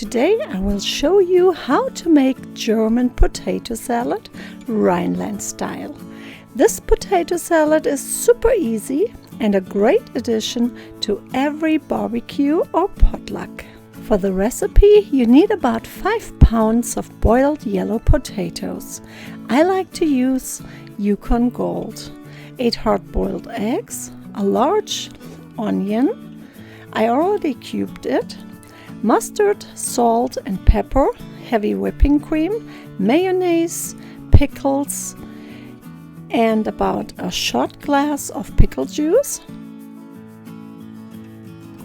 Today I will show you how to make German potato salad Rhineland style. This potato salad is super easy and a great addition to every barbecue or potluck. For the recipe you need about 5 pounds of boiled yellow potatoes. I like to use Yukon Gold, 8 hard-boiled eggs, a large onion, I already cubed it, mustard, salt and pepper, heavy whipping cream, mayonnaise, pickles, and about a shot glass of pickle juice,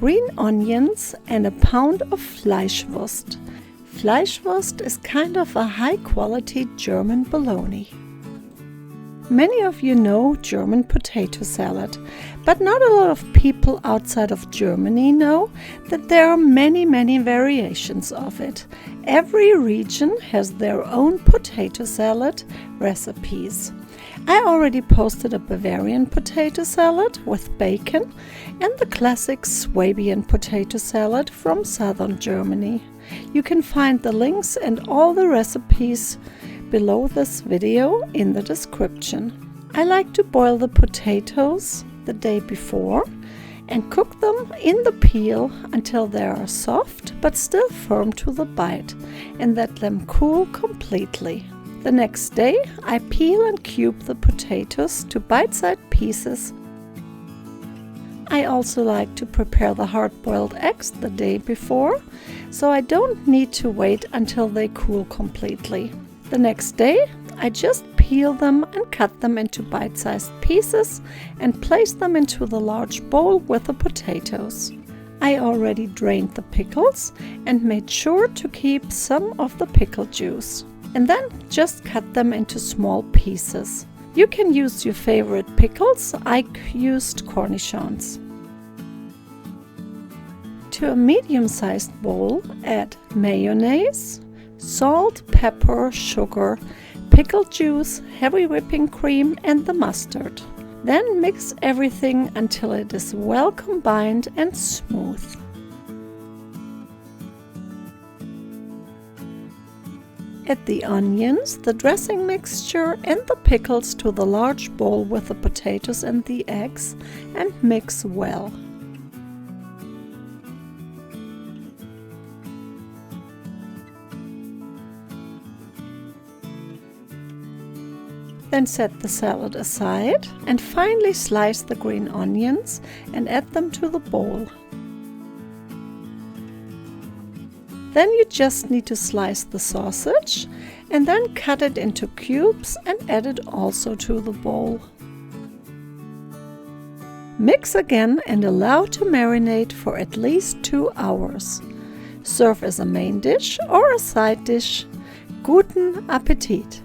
green onions and a pound of Fleischwurst. Fleischwurst is kind of a high-quality German bologna. Many of you know German potato salad, but not a lot of people outside of Germany know that there are many variations of it. Every region has their own potato salad recipes. I already posted a Bavarian potato salad with bacon and the classic Swabian potato salad from southern Germany. You can find the links and all the recipes below this video in the description. I like to boil the potatoes the day before and cook them in the peel until they are soft but still firm to the bite and let them cool completely. The next day I peel and cube the potatoes to bite-sized pieces. I also like to prepare the hard-boiled eggs the day before, so I don't need to wait until they cool completely. The next day I just peel them and cut them into bite-sized pieces and place them into the large bowl with the potatoes. I already drained the pickles and made sure to keep some of the pickle juice. And then just cut them into small pieces. You can use your favorite pickles. I used cornichons. To a medium-sized bowl, add mayonnaise, salt, pepper, sugar, pickle juice, heavy whipping cream and the mustard. Then mix everything until it is well combined and smooth. Add the onions, the dressing mixture and the pickles to the large bowl with the potatoes and the eggs and mix well. Then set the salad aside and finely slice the green onions and add them to the bowl. Then you just need to slice the sausage and then cut it into cubes and add it also to the bowl. Mix again and allow to marinate for at least 2 hours. Serve as a main dish or a side dish. Guten Appetit!